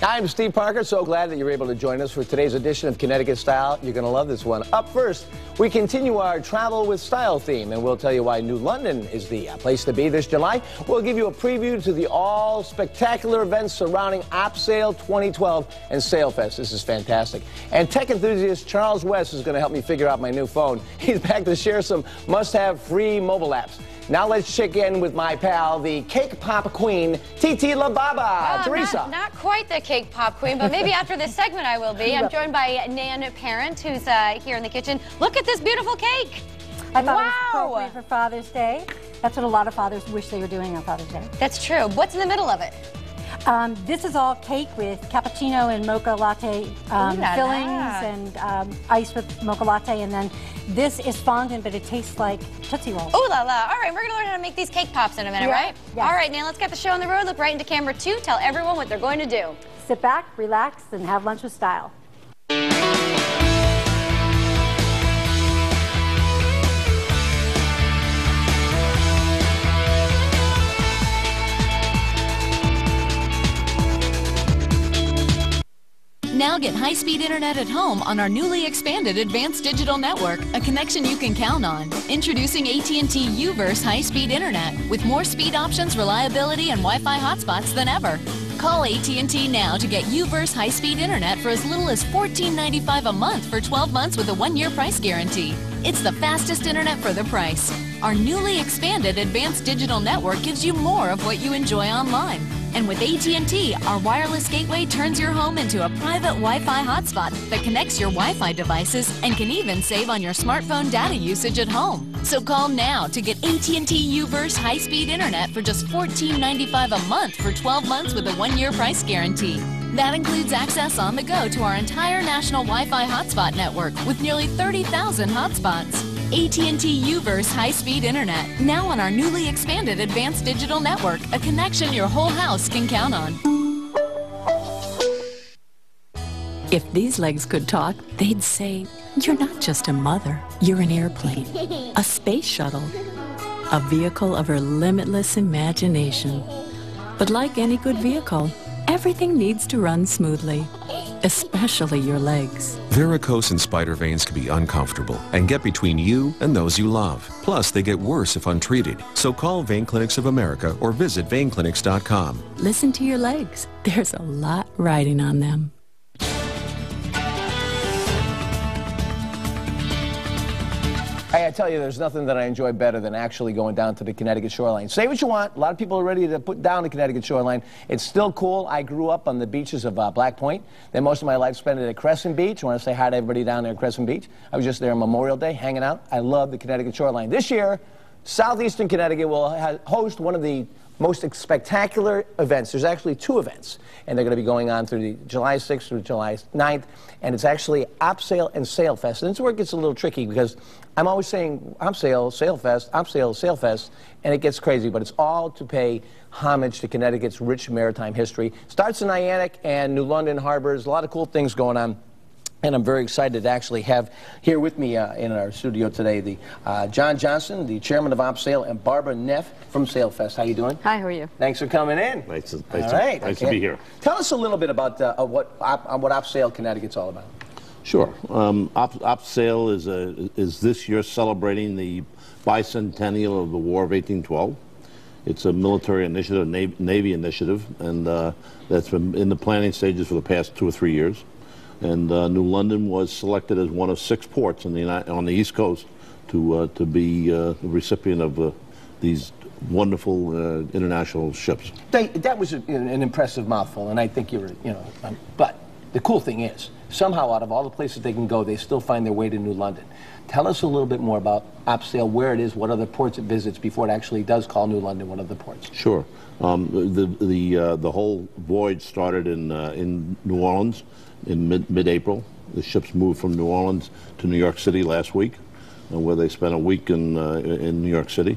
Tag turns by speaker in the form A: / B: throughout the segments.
A: I'm Steve Parker. So glad that you're able to join us for today's edition of Connecticut Style. You're going to love this one. Up first, we continue our Travel with Style theme, and we'll tell you why New London is the place to be this July. We'll give you a preview to the all-spectacular events surrounding Op Sale 2012 and SaleFest. This is fantastic. And tech enthusiast Charles West is going to help me figure out my new phone. He's back to share some must-have free mobile apps. Now let's check in with my pal, the cake pop queen, Titi La Baba. Teresa.
B: Not quite the cake pop queen, but maybe after this segment I will be. I'm joined by Nan Parent, who's here in the kitchen. Look at this beautiful cake.
C: I thought it was appropriate for Father's Day. That's what a lot of fathers wish they were doing on Father's Day.
B: That's true. What's in the middle of it?
C: This is all cake with cappuccino and mocha latte fillings and ice with mocha latte, and then this is fondant, but it tastes like Tootsie Rolls.
B: Ooh la la. All right, we're going to learn how to make these cake pops in a minute, right?
C: Yes.
B: All right, Nan, let's get the show on the road. Look right into camera 2. Tell everyone what they're going to do.
C: Sit back, relax, and have lunch with style.
D: Now get high-speed internet at home on our newly expanded Advanced Digital Network, a connection you can count on. Introducing AT&T U-verse high-speed internet with more speed options, reliability, and Wi-Fi hotspots than ever. Call AT&T now to get U-verse high-speed internet for as little as $14.95 a month for 12 months with a 1-year price guarantee. It's the fastest internet for the price. Our newly expanded Advanced Digital Network gives you more of what you enjoy online. And with AT&T, our wireless gateway turns your home into a private Wi-Fi hotspot that connects your Wi-Fi devices and can even save on your smartphone data usage at home. So call now to get AT&T U-verse high-speed internet for just $14.95 a month for 12 months with a 1-year price guarantee. That includes access on the go to our entire national Wi-Fi hotspot network with nearly 30,000 hotspots. AT&T U-verse high-speed internet, now on our newly expanded Advanced Digital Network, a connection your whole house can count on.
E: If these legs could talk, they'd say, you're not just a mother, you're an airplane, a space shuttle, a vehicle of her limitless imagination. But like any good vehicle, everything needs to run smoothly, especially your legs.
F: Varicose and spider veins can be uncomfortable and get between you and those you love. Plus, they get worse if untreated. So call Vein Clinics of America or visit veinclinics.com.
E: Listen to your legs. There's a lot riding on them.
A: Hey, I tell you, there's nothing that I enjoy better than actually going down to the Connecticut shoreline. Say what you want. A lot of people are ready to put down the Connecticut shoreline. It's still cool. I grew up on the beaches of Black Point. Then most of my life spent it at Crescent Beach. I want to say hi to everybody down there at Crescent Beach. I was just there on Memorial Day hanging out. I love the Connecticut shoreline. This year, southeastern Connecticut will host one of the most spectacular events. There's actually 2 events, and they're going to be going on through the July 6th through July 9th, and it's actually Op Sale and SaleFest. And this is where it gets a little tricky because I'm always saying Op Sale, SaleFest, Op Sale, SaleFest, and it gets crazy, but it's all to pay homage to Connecticut's rich maritime history. Starts in Niantic and New London harbors, a lot of cool things going on. And I'm very excited to actually have here with me in our studio today the John Johnson, the chairman of Op Sale, and Barbara Neff from SaleFest. How you doing?
G: Hi, how are you?
A: Thanks for coming in.
H: Nice to be here.
A: Tell us a little bit about what Op Sale Connecticut's all about.
H: Sure. Op Sale is this year celebrating the bicentennial of the War of 1812. It's a military initiative, Navy initiative, and that's been in the planning stages for the past 2 or 3 years. And New London was selected as one of 6 ports on the East Coast to be the recipient of these wonderful international ships.
A: That was an impressive mouthful, and I think you were, but the cool thing is, somehow out of all the places they can go, they still find their way to New London. Tell us a little bit more about Op Sale, where it is, what other ports it visits before it actually does call New London one of the ports.
H: Sure. The whole voyage started in New Orleans in mid-April. The ships moved from New Orleans to New York City last week, where they spent a week in New York City.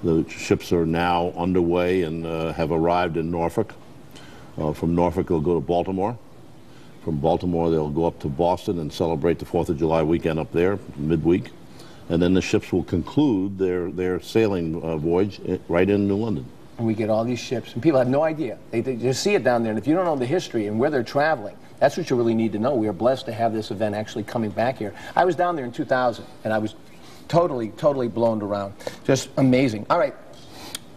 H: The ships are now underway and have arrived in Norfolk. From Norfolk, they'll go to Baltimore. From Baltimore, they'll go up to Boston and celebrate the 4th of July weekend up there, midweek. And then the ships will conclude their sailing voyage right in New London.
A: and we get all these ships, and people have no idea. They just see it down there, and if you don't know the history and where they're traveling, that's what you really need to know. We are blessed to have this event actually coming back here. I was down there in 2000, and I was totally blown around. Just amazing. All right.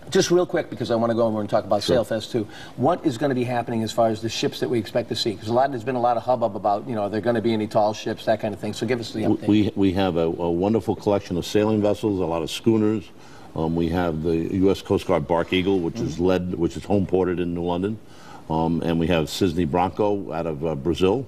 A: Just real quick, because I want to go over and talk about SailFest too. What is going to be happening as far as the ships that we expect to see? Because there's been a lot of hubbub about, are there going to be any tall ships, that kind of thing. So give us the update.
H: We have a wonderful collection of sailing vessels, a lot of schooners. We have the U.S. Coast Guard Bark Eagle, which is home ported in New London, and we have Cisne Bronco out of Brazil,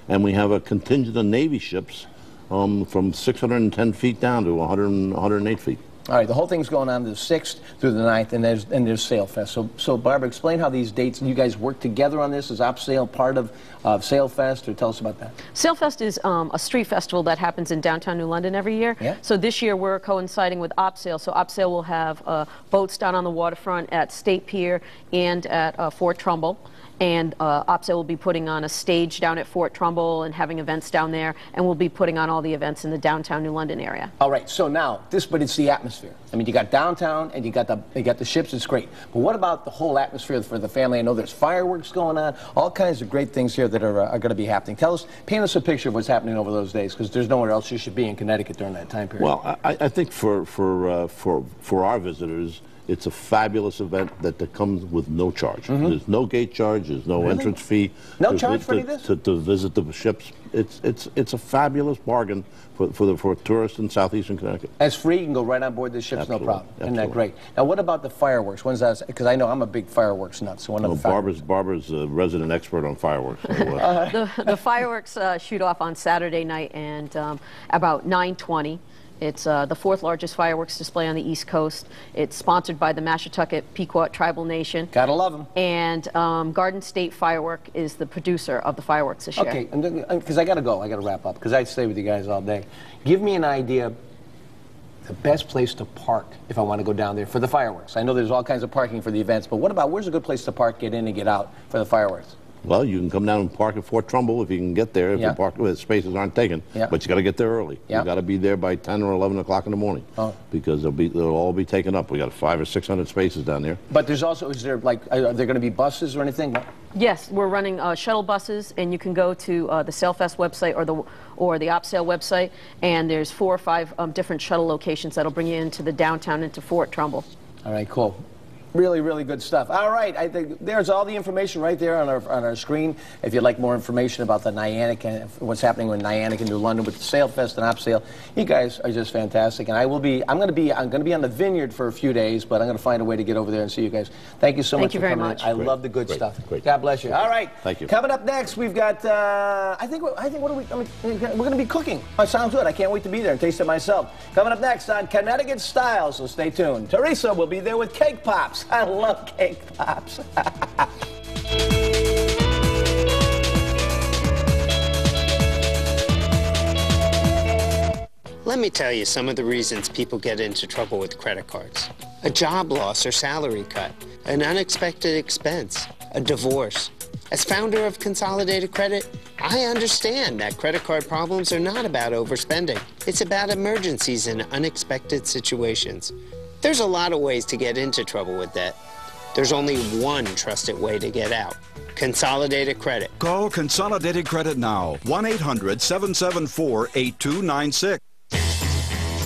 H: and we have a contingent of Navy ships from 610 feet down to 108 feet.
A: All right, the whole thing's going on the 6th through the 9th, and there's SailFest. So Barbara, explain how these dates, you guys work together on this. Is OpSail part of SailFest, or tell us about that?
G: SailFest is a street festival that happens in downtown New London every year. Yeah. So this year we're coinciding with OpSail. So OpSail will have boats down on the waterfront at State Pier and at Fort Trumbull. And OpSail will be putting on a stage down at Fort Trumbull and having events down there, and we'll be putting on all the events in the downtown New London area.
A: All right, so now, but it's the atmosphere. I mean, you got downtown and you got the ships, it's great. But what about the whole atmosphere for the family? I know there's fireworks going on, all kinds of great things here that are going to be happening. Paint us a picture of what's happening over those days, because there's nowhere else you should be in Connecticut during that time period.
H: Well, I think for our visitors, it's a fabulous event that comes with no charge. There's no gate charge. There's no entrance fee.
A: No charge for any of this?
H: To visit the ships. It's a fabulous bargain for tourists in southeastern Connecticut.
A: It's free. You can go right on board the ships,
H: Absolutely.
A: No problem.
H: Absolutely.
A: Isn't that great? Now, what about the fireworks? When's that? Because I know I'm a big fireworks nut. So when are the fireworks?
H: Barbara's a resident expert on fireworks. So,
G: the fireworks shoot off on Saturday night and about 9:20. It's the 4th largest fireworks display on the East Coast. It's sponsored by the Mashantucket Pequot Tribal Nation.
A: Gotta love them.
G: And Garden State Firework is the producer of the fireworks this year.
A: Okay, because I gotta go. I gotta wrap up, because I stay with you guys all day. Give me an idea, the best place to park if I want to go down there for the fireworks. I know there's all kinds of parking for the events, but what about, where's a good place to park, get in and get out for the fireworks?
H: Well, you can come down and park at Fort Trumbull if you can get there, if the spaces aren't taken. But you got to get there early. You got to be there by 10 or 11 o'clock in the morning, because they'll all be taken up. We got 500 or 600 spaces down there. But
A: there's also, are there going to be buses or anything?
G: Yes, we're running shuttle buses, and you can go to the SailFest website or the OpSail website, and there's 4 or 5 different shuttle locations that'll bring you into the downtown, into Fort Trumbull.
A: All right, cool. Really, really good stuff. All right, I think there's all the information right there on our screen. If you'd like more information about the Niantic and what's happening with Niantic in New London with the SailFest and OpSail, you guys are just fantastic. And I'm going to be on the Vineyard for a few days, but I'm going to find a way to get over there and see you guys. Thank you so much for coming in.
G: Thank you very much.
A: I love the good stuff.
H: Great.
A: God bless you. All right.
H: Thank you.
A: Coming up next, we've got we're going to be cooking. Oh, sounds good. I can't wait to be there and taste it myself. Coming up next on Connecticut Style, so stay tuned. Teresa will be there with cake pops. I love cake pops.
I: Let me tell you some of the reasons people get into trouble with credit cards. A job loss or salary cut, an unexpected expense, a divorce. As founder of Consolidated Credit, I understand that credit card problems are not about overspending. It's about emergencies and unexpected situations. There's a lot of ways to get into trouble with debt. There's only one trusted way to get out. Consolidated Credit.
J: Call Consolidated Credit now. 1-800-774-8296.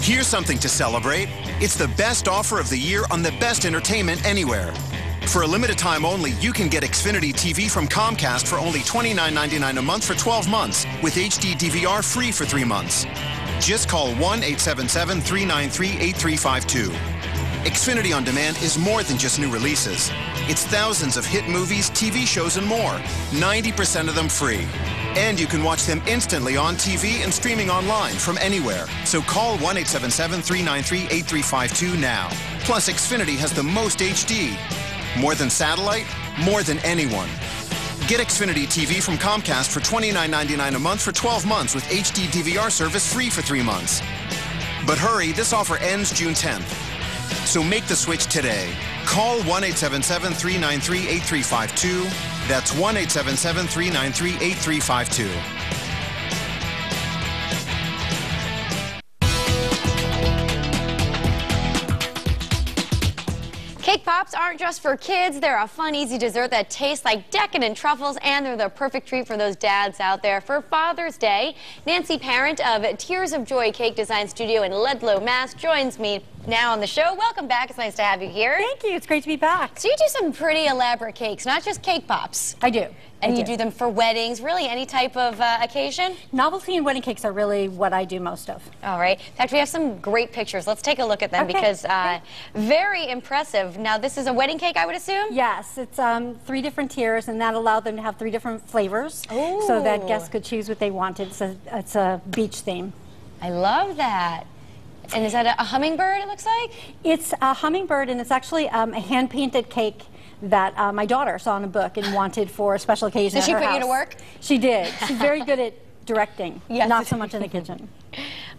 K: Here's something to celebrate. It's the best offer of the year on the best entertainment anywhere. For a limited time only, you can get Xfinity TV from Comcast for only $29.99 a month for 12 months, with HD DVR free for 3 months. Just call 1-877-393-8352. Xfinity On Demand is more than just new releases. It's thousands of hit movies, TV shows, and more. 90% of them free. And you can watch them instantly on TV and streaming online from anywhere. So call 1-877-393-8352 now. Plus, Xfinity has the most HD. More than satellite, more than anyone. Get Xfinity TV from Comcast for $29.99 a month for 12 months with HD DVR service free for 3 months. But hurry, this offer ends June 10th. So make the switch today. Call 1-877-393-8352. That's 1-877-393-8352.
B: Cake Pops Pops aren't just for kids. They're a fun, easy dessert that tastes like decadent truffles, and they're the perfect treat for those dads out there. For Father's Day, Nancy Parent of Tears of Joy Cake Design Studio in Ludlow, Mass. joins me now on the show. Welcome back. It's nice to have you here.
C: Thank you. It's great to be back.
B: So you do some pretty elaborate cakes, not just cake pops.
C: I do.
B: And you do them for weddings, really any type of occasion?
C: Novelty and wedding cakes are really what I do most of.
B: All right. In fact, we have some great pictures. Let's take a look at them because very impressive. Now, this is a wedding cake, I would assume?
C: Yes. It's 3 different tiers, and that allowed them to have 3 different flavors so that guests could choose what they wanted. It's a beach theme.
B: I love that. And is that a hummingbird, it looks like?
C: It's a hummingbird, and it's actually a hand-painted cake that my daughter saw in a book and wanted for a special occasion.
B: Did she put you to work?
C: She did. She's very good at directing,
B: yes.
C: Not so much in the kitchen.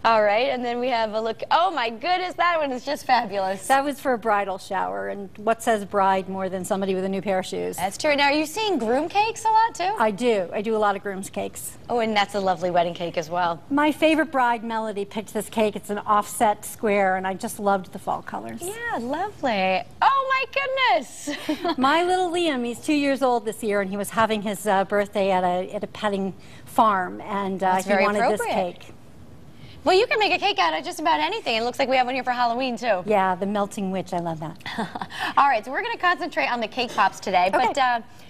B: All right, and then we have a look. Oh my goodness, that one is just fabulous.
C: That was for a bridal shower, and what says bride more than somebody with a new pair of shoes?
B: That's true. Now, are you seeing groom cakes a lot too?
C: I do. I do a lot of groom's cakes.
B: Oh, and that's a lovely wedding cake as well.
C: My favorite bride, Melody, picked this cake. It's an offset square, and I just loved the fall colors.
B: Yeah, lovely. Oh my goodness.
C: My little Liam, he's 2 years old this year, and he was having his birthday at a petting farm, and he wanted this cake.
B: Well, you can make a cake out of just about anything. It looks like we have one here for Halloween, too.
C: Yeah, the melting witch. I love that.
B: All right, so we're going to concentrate on the cake pops today. But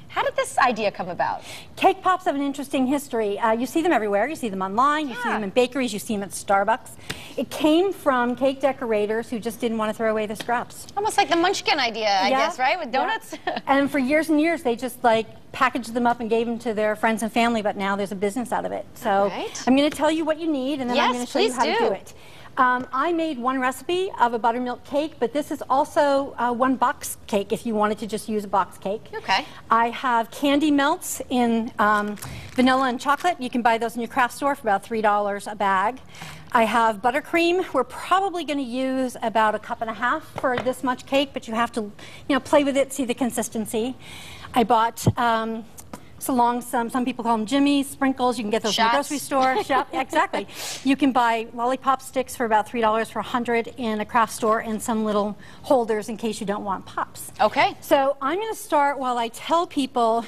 B: how did this idea come about?
C: Cake pops have an interesting history. You see them everywhere. You see them online. You see them in bakeries. You see them at Starbucks. It came from cake decorators who just didn't want to throw away the scraps.
B: Almost like the Munchkin idea, I guess, right? With donuts?
C: Yeah. And for years and years, they just packaged them up and gave them to their friends and family, but now there's a business out of it. So I'm going to tell you what you need, and then I'm going to show you how to do it. I made one recipe of a buttermilk cake, but this is also one box cake if you wanted to just use a box cake.
B: Okay.
C: I have candy melts in vanilla and chocolate. You can buy those in your craft store for about $3 a bag. I have buttercream. We're probably going to use about 1.5 cups for this much cake, but you have to, play with it, see the consistency. I bought some people call them Jimmy's, sprinkles. You can get those in the grocery store. Exactly. You can buy lollipop sticks for about $3 for 100 in a craft store, and some little holders in case you don't want pops.
B: Okay.
C: So I'm going to start while I tell people,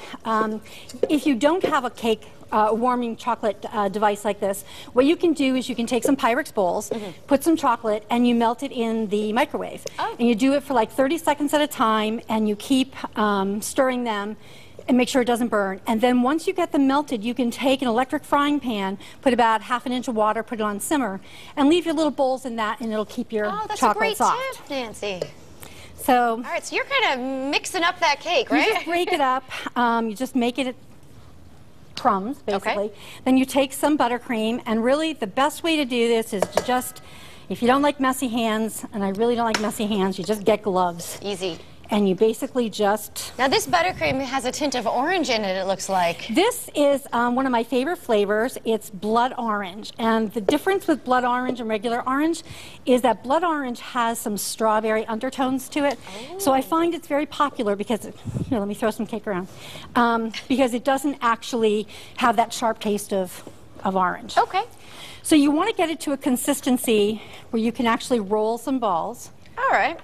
C: if you don't have a cake warming chocolate device like this, what you can do is you can take some Pyrex bowls, put some chocolate, and you melt it in the microwave. And you do it for like 30 seconds at a time, and you keep stirring them and make sure it doesn't burn. And then once you get them melted, you can take an electric frying pan, put about 1/2 inch of water, put it on simmer, and leave your little bowls in that, and it'll keep your chocolate soft.
B: Oh, that's a great tip, Nancy.
C: So,
B: all right, so you're kind of mixing up that cake, right?
C: You just break it up. You just make it crumbs, basically. Then you take some buttercream, and really the best way to do this is to just, if you don't like messy hands, and I really don't like messy hands, you just get gloves.
B: Easy.
C: And you basically just...
B: Now this buttercream has a tint of orange in it, it looks like.
C: This is one of my favorite flavors. It's blood orange. And the difference with blood orange and regular orange is that blood orange has some strawberry undertones to it. So I find it's very popular because, here, let me throw some cake around, because it doesn't actually have that sharp taste of orange.
B: Okay.
C: So you want to get it to a consistency where you can actually roll some balls.
B: All right.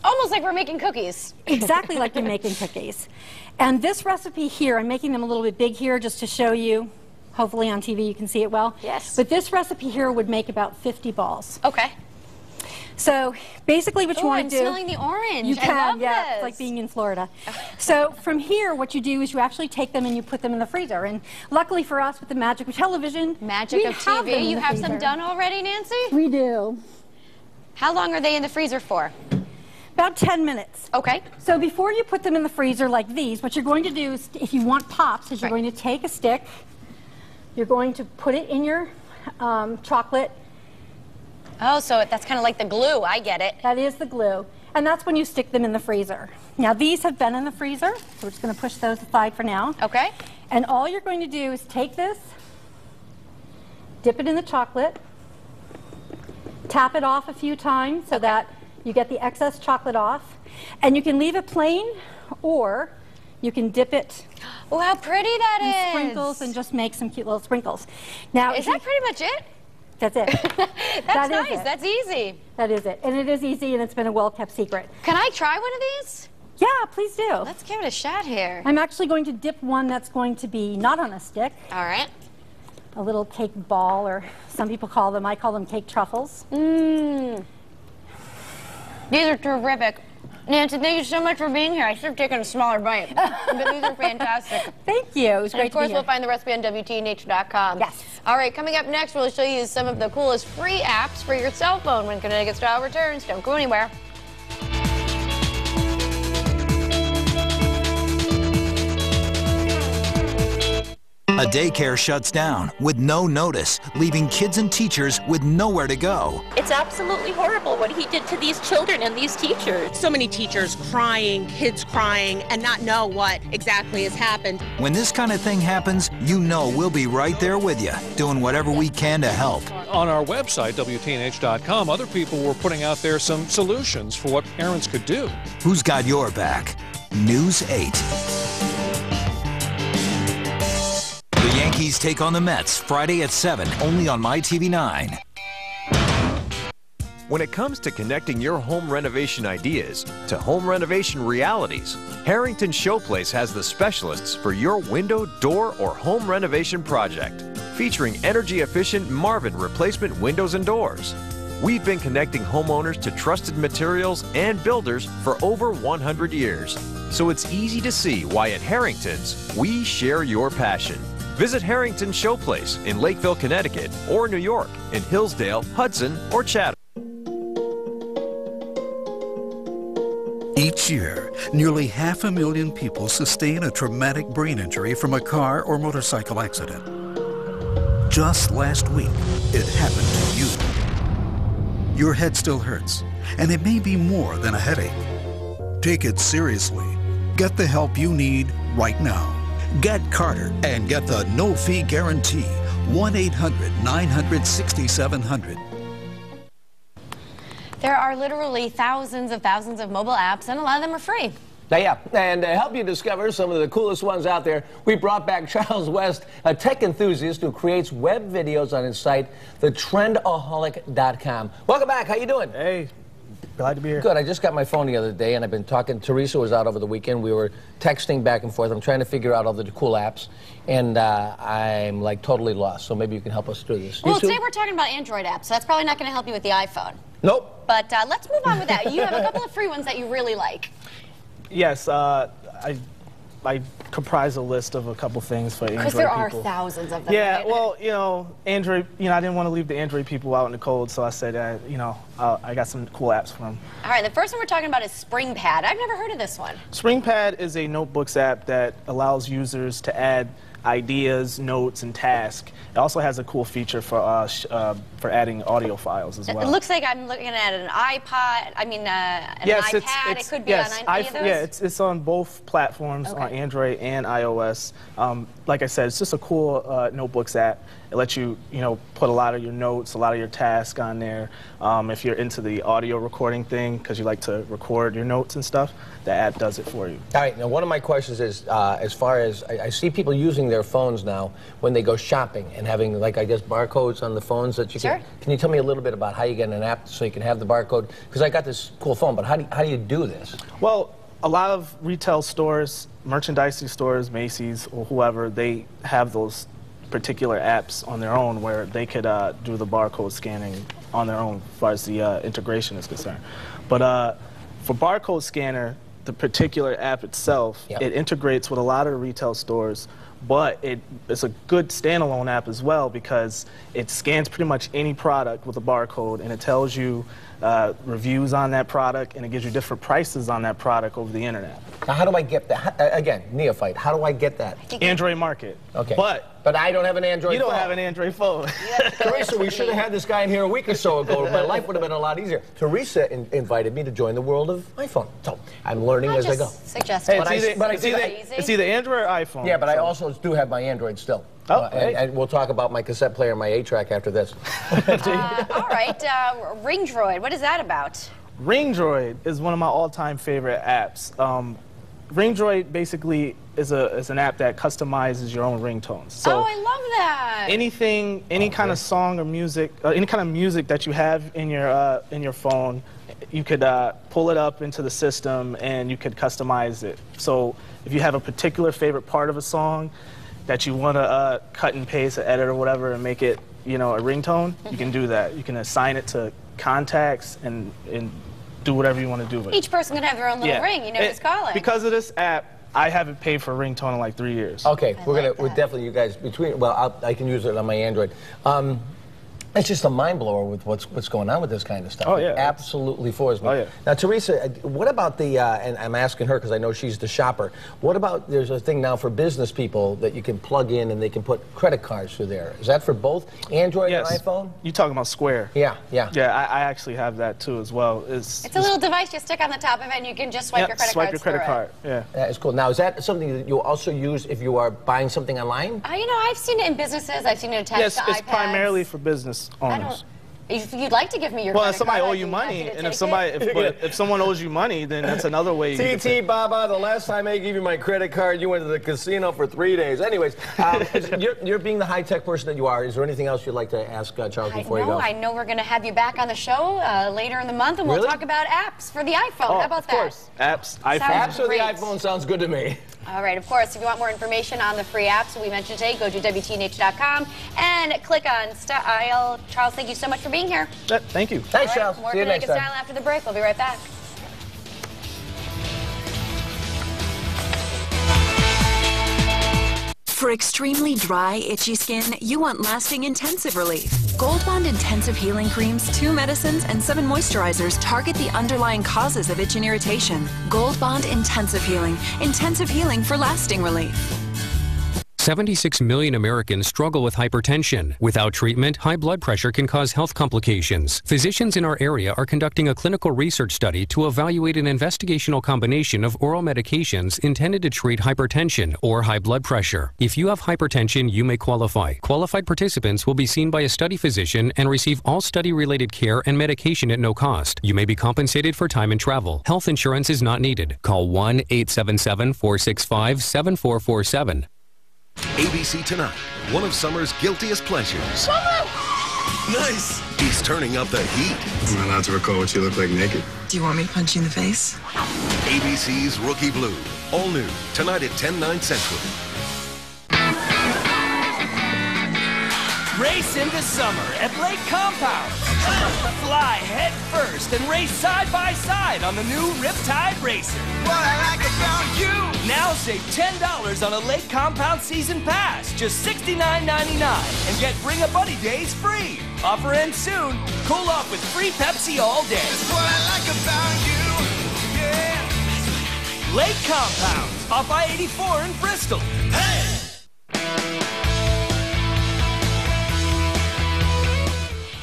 B: Almost like we're making cookies.
C: Exactly like you're making cookies. And this recipe here, I'm making them a little bit big here just to show you. Hopefully on TV you can see it well.
B: Yes.
C: But this recipe here would make about 50 balls.
B: Okay.
C: So basically what you want to do...
B: I'm smelling the orange.
C: You can,
B: I love
C: this.
B: It's
C: like being in Florida. So from here, what you do is you actually take them and you put them in the freezer. And luckily for us with the magic of television,
B: magic of TV. You have some done already, Nancy?
C: We do.
B: How long are they in the freezer for?
C: About 10 minutes.
B: Okay.
C: So before you put them in the freezer like these, what you're going to do is, if you want pops, is you're going to take a stick, you're going to put it in your chocolate.
B: Oh, so that's kind of like the glue. I get it.
C: That is the glue. And that's when you stick them in the freezer. Now these have been in the freezer, so we're just going to push those aside for now.
B: Okay.
C: And all you're going to do is take this, dip it in the chocolate, tap it off a few times so that you get the excess chocolate off, and you can leave it plain, or you can dip it.
B: Oh, how pretty that is!
C: Sprinkles, and just make some cute little sprinkles. Now,
B: is that pretty much it?
C: That's it.
B: That's nice. That's easy.
C: That is it, and it is easy, and it's been a well-kept secret.
B: Can I try one of these?
C: Yeah, please do.
B: Let's give it a shot here.
C: I'm actually going to dip one that's going to be not on a stick.
B: All right.
C: A little cake ball, or some people call them, I call them cake truffles.
B: Mmm. These are terrific. Nancy, thank you so much for being here. I should have taken a smaller bite, but these are fantastic.
C: Thank you. It was great to be here.
B: Of course, we'll find the recipe on WTNH.com.
C: Yes.
B: All right, coming up next, we'll show you some of the coolest free apps for your cell phone when Connecticut Style returns. Don't go anywhere.
L: A daycare shuts down with no notice, leaving kids and teachers with nowhere to go.
M: It's absolutely horrible what he did to these children and these teachers.
N: So many teachers crying, kids crying, and not know what exactly has happened.
L: When this kind of thing happens, you know we'll be right there with you, doing whatever we can to help.
O: On our website, WTNH.com, other people were putting out there some solutions for what parents could do.
L: Who's got your back? News 8. The Yankees take on the Mets Friday at 7, only on MyTV9.
P: When it comes to connecting your home renovation ideas to home renovation realities, Harrington Showplace has the specialists for your window, door, or home renovation project, featuring energy-efficient Marvin replacement windows and doors. We've been connecting homeowners to trusted materials and builders for over 100 years, so it's easy to see why at Harrington's, we share your passion. Visit Harrington Showplace in Lakeville, Connecticut, or New York in Hillsdale, Hudson, or Chatham.
Q: Each year, nearly 500,000 people sustain a traumatic brain injury from a car or motorcycle accident. Just last week, it happened to you. Your head still hurts, and it may be more than a headache. Take it seriously. Get the help you need right now. Get Carter and get the no-fee guarantee. 1-800-900-6700.
B: There are literally thousands of mobile apps, and a lot of them are free.
A: Yeah, and to help you discover some of the coolest ones out there, we brought back Charles West, a tech enthusiast who creates web videos on his site, thetrendaholic.com. Welcome back. How you doing?
R: Hey. Glad to be here.
A: Good. I just got my phone the other day, and I've been talking. Teresa was out over the weekend. We were texting back and forth. I'm trying to figure out all the cool apps, and I'm like totally lost. So maybe you can help us through this.
B: Well, today we're talking about Android apps, so that's probably not going to help you with the iPhone.
A: Nope.
B: But let's move on with that. You have a couple of free ones that you really like.
R: Yes, I comprise a list of a couple things for Android people.
B: Because there are thousands of them.
R: Yeah,
B: right?
R: well, you know, Android, I didn't want to leave the Android people out in the cold, so I said, I got some cool apps for them.
B: All right, the first one we're talking about is SpringPad. I've never heard of this one.
R: SpringPad is a notebooks app that allows users to add ideas, notes, and tasks. It also has a cool feature for adding audio files as well.
B: It looks like I'm looking at an iPod, an iPad. It could be on any of those?
R: Yeah, it's on both platforms, on Android and iOS. Like I said, it's just a cool notebooks app. It lets you, put a lot of your notes, a lot of your tasks on there. If you're into the audio recording thing, because you like to record your notes and stuff, the app does it for you.
A: All right, now one of my questions is, as far as, I see people using their phones now when they go shopping and having, like, I guess, barcodes on the phones that you can... Can you tell me a little bit about how you get an app so you can have the barcode? Because I got this cool phone, but how do you do this?
R: Well, a lot of retail stores, merchandising stores, Macy's, or whoever, they have those particular apps on their own where they could do the barcode scanning on their own as far as the integration is concerned. But for barcode scanner, the particular app itself, it integrates with a lot of the retail stores, but it's a good standalone app as well because it scans pretty much any product with a barcode, and it tells you reviews on that product, and it gives you different prices on that product over the internet.
A: Now, how do I get that? Again, neophyte, how do I get that?
R: Android Market.
A: Okay.
R: But
A: I don't have an Android phone.
R: You don't have an Android phone.
A: Teresa, we should have had this guy in here a week or so ago. My life would have been a lot easier. Teresa invited me to join the world of iPhone. So I'm learning as I go.
B: Suggesting.
R: It's either Android or iPhone.
A: Yeah, but I also do have my Android still.
R: Oh,
A: and we'll talk about my cassette player and my 8-track after this.
B: All right, RingDroid, what is that about?
R: RingDroid is one of my all-time favorite apps. RingDroid basically is an app that customizes your own ringtones. So
B: I love that.
R: Any kind of song or music, any kind of music that you have in your phone, you could pull it up into the system and you could customize it. So if you have a particular favorite part of a song that you want to cut and paste, or edit or whatever, and make it, you know, a ringtone, you can do that. You can assign it to contacts and do whatever you want to do with it.
B: Each person can have their own little ring, you know, just call it.
R: Because of this app, I haven't paid for a ringtone in like 3 years.
A: Okay, we're definitely, you guys, I can use it on my Android. It's just a mind blower with what's going on with this kind of stuff.
R: Oh, yeah.
A: It absolutely floors me.
R: Oh, yeah.
A: Now, Teresa, what about the, and I'm asking her because I know she's the shopper, what about, there's a thing now for business people that you can plug in and they can put credit cards through there. Is that for both Android and iPhone?
R: You talking about Square?
A: Yeah, yeah.
R: Yeah, I actually have that too as well.
B: It's a little device you stick on the top of it and you can just swipe your credit
R: swipe
B: cards
R: your credit card.
B: through
R: Yeah.
A: That is cool. Now, is that something that you also use if you are buying something online?
B: You know, I've seen it in businesses. I've seen it attached to iPads.
R: Yes, it's primarily for business owners.
B: If you'd like to give me your
R: well,
B: credit
R: if somebody
B: card,
R: owe you money, and if someone owes you money, then that's another way. You
A: TT Baba, the last time I gave you my credit card, you went to the casino for 3 days. Anyways, you're being the high-tech person that you are. Is there anything else you'd like to ask Charles before you go?
B: I know we're going to have you back on the show later in the month, and we'll talk about apps for the iPhone. How about that?
R: Of course. Apps, iPhone.
A: Apps for the iPhone sounds good to me.
B: All right, of course, if you want more information on the free apps we mentioned today, go to WTNH.com and click on Style. Charles, thank you so much for being here.
R: Thank you.
A: Thanks, Charles.
B: More
A: See you next
B: Connecticut
A: time.
B: Style after the break. We'll be right back.
S: For extremely dry, itchy skin, you want lasting intensive relief. Gold Bond Intensive Healing Creams, 2 medicines, and 7 moisturizers target the underlying causes of itch and irritation. Gold Bond Intensive healing for lasting relief.
T: 76 million Americans struggle with hypertension. Without treatment, high blood pressure can cause health complications. Physicians in our area are conducting a clinical research study to evaluate an investigational combination of oral medications intended to treat hypertension or high blood pressure. If you have hypertension, you may qualify. Qualified participants will be seen by a study physician and receive all study-related care and medication at no cost. You may be compensated for time and travel. Health insurance is not needed. Call 1-877-465-7447.
U: ABC Tonight, one of summer's guiltiest pleasures. Nice! He's turning up the heat.
V: Am I allowed to record what you look like naked?
W: Do you want me to punch you in the face?
U: ABC's Rookie Blue. All new, tonight at 10, 9 Central.
X: Race into summer at Lake Compound. Fly head first and race side by side on the new Riptide Racer. What I like about you. Now save $10 on a Lake Compound season pass, just $69.99, and get Bring a Buddy days free. Offer ends soon. Cool off with free Pepsi all day. That's what I like about you. Yeah. Lake Compound off I-84 in Bristol. Hey!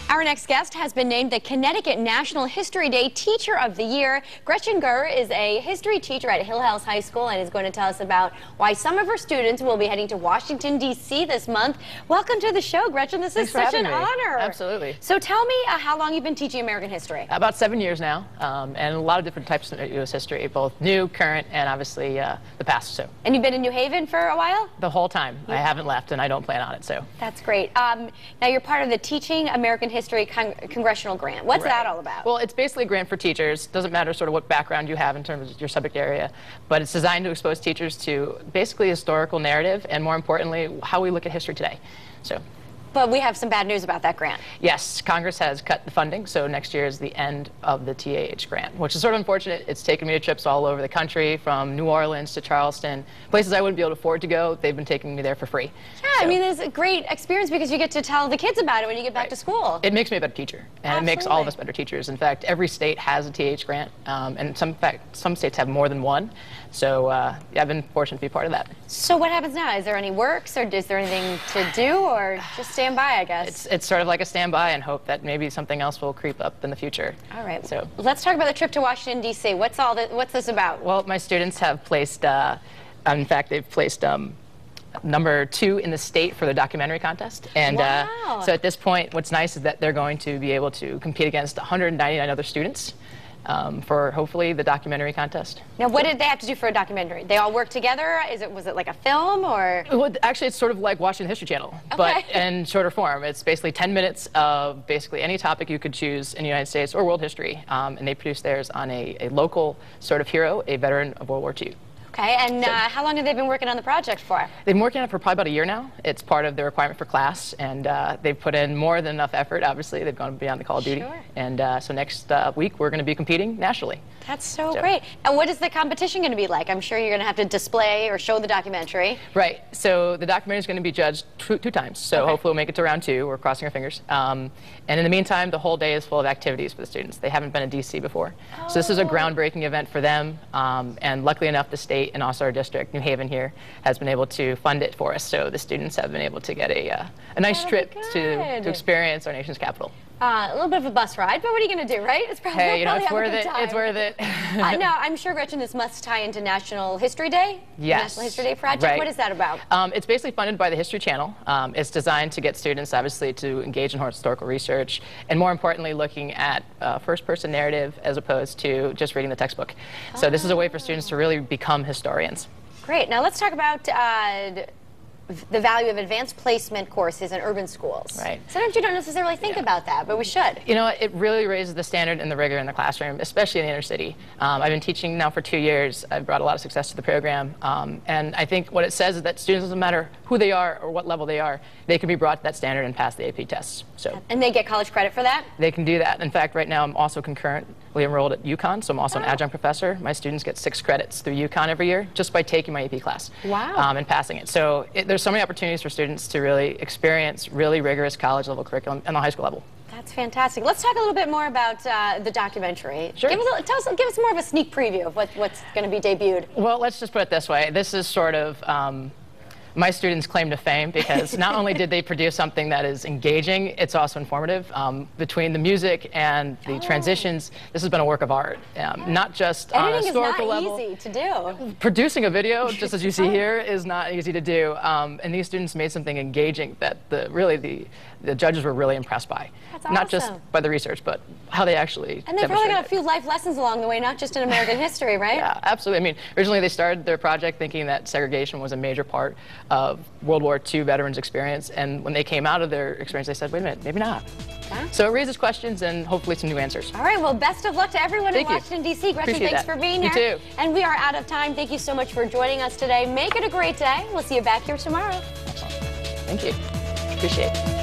B: Our next guest has been named the Connecticut National History Day Teacher of the Year. Gretchen Gurr is a history teacher at Hill House High School and is going to tell us about why some of her students will be heading to Washington, D.C. this month. Welcome to the show, Gretchen. This is such an honor.
Y: Absolutely.
B: So tell me how long you've been teaching American history.
Y: About 7 years now, and a lot of different types of U.S. history, both new, current, and obviously the past. So.
B: And you've been in New Haven for a while?
Y: The whole time. I haven't left, and I don't plan on it. So.
B: That's great. Now you're part of the Teaching American History Congressional Grant. What's that all about?
Y: Well, it's basically a grant for teachers. Doesn't matter sort of what background you have in terms of your subject area, but it's designed to expose teachers to basically historical narrative and, more importantly, how we look at history today. So.
B: But we have some bad news about that grant.
Y: Yes, Congress has cut the funding, so next year is the end of the TAH grant, which is sort of unfortunate. It's taken me to trips all over the country, from New Orleans to Charleston, places I wouldn't be able to afford to go. They've been taking me there for free.
B: Yeah, I mean, it's a great experience because you get to tell the kids about it when you get back to school.
Y: It makes me a better teacher, and it makes all of us better teachers. In fact, every state has a TAH grant, and some states have more than one. So yeah, I've been fortunate to be part of that.
B: So what happens now? Is there any works, or is there anything to do, or just stand by, I guess?
Y: It's sort of like a standby and hope that maybe something else will creep up in the future.
B: All right.
Y: So
B: let's talk about the trip to Washington, D.C. What's this about?
Y: Well, my students have placed, in fact, they've placed number 2 in the state for the documentary contest. And so at this point, what's nice is that they're going to be able to compete against 199 other students. for hopefully the documentary contest.
B: Now, what did they have to do for a documentary? They all work together? Was it like a film, or?
Y: Well, actually, it's sort of like watching the History Channel, but in shorter form. It's basically 10 minutes of basically any topic you could choose in the United States or world history, and they produce theirs on a local sort of hero, a veteran of World War II.
B: Okay, and how long have they been working on the project for?
Y: They've been working on it for probably about a year now. It's part of the requirement for class, and they've put in more than enough effort, obviously. They've gone beyond the call of duty. And so next week, we're going to be competing nationally.
B: That's so great. And what is the competition going to be like? I'm sure you're going to have to display or show the documentary.
Y: Right. So the documentary is going to be judged two times. So hopefully we'll make it to round 2. We're crossing our fingers. And in the meantime, the whole day is full of activities for the students. They haven't been in D.C. before. So this is a groundbreaking event for them. And luckily enough, the state and also our district, New Haven here, has been able to fund it for us. So the students have been able to get a nice trip to experience our nation's capital.
B: A little bit of a bus ride, but what are you going to do, right? It's probably,
Y: hey, you know, it's worth it. It's worth it.
B: Now, I'm sure, Gretchen, this must tie into National History Day?
Y: Yes.
B: National History Day Project?
Y: Right.
B: What is that about?
Y: It's basically funded by the History Channel. It's designed to get students, obviously, to engage in historical research, and more importantly, looking at first-person narrative as opposed to just reading the textbook. So this is a way for students to really become historians.
B: Great. Now, let's talk about the value of advanced placement courses in urban schools.
Y: Right.
B: Sometimes you don't necessarily think about that, but we should.
Y: You know, it really raises the standard and the rigor in the classroom, especially in the inner city. I've been teaching now for 2 years. I've brought a lot of success to the program. And I think what it says is that students, doesn't matter who they are or what level they are, they can be brought to that standard and pass the AP tests. So.
B: And they get college credit for that?
Y: They can do that. In fact, right now I'm also concurrently enrolled at UConn, so I'm also an adjunct professor. My students get 6 credits through UConn every year just by taking my AP class.
B: Wow.
Y: And passing it. So there's so many opportunities for students to really experience really rigorous college level curriculum and the high school level.
B: That's fantastic. Let's talk a little bit more about the documentary.
Y: Sure.
B: Give us more of a sneak preview of what's going to be debuted.
Y: Well, let's just put it this way. This is sort of my students' claim to fame, because not only did they produce something that is engaging, it's also informative. Between the music and the transitions, this has been a work of art, not just on a historical level.
B: Editing is not easy to do.
Y: Producing a video, just as you see here, is not easy to do. And these students made something engaging that the judges were really impressed by.
B: That's
Y: Not just by the research, but how they actually
B: And they probably got a few life lessons along the way, not just in American history, right?
Y: Yeah, absolutely. I mean, originally they started their project thinking that segregation was a major part of World War II veterans' experience, and when they came out of their experience, they said, wait a minute, maybe not.
B: Okay.
Y: So it raises questions and hopefully some new answers.
B: All right, well, best of luck to everyone in Washington, D.C. Gretchen,
Y: Appreciate
B: thanks
Y: that.
B: for being
Y: You
B: here.
Y: too.
B: And we are out of time. Thank you so much for joining us today. Make it a great day. We'll see you back here tomorrow.
Y: Thank you. Appreciate it.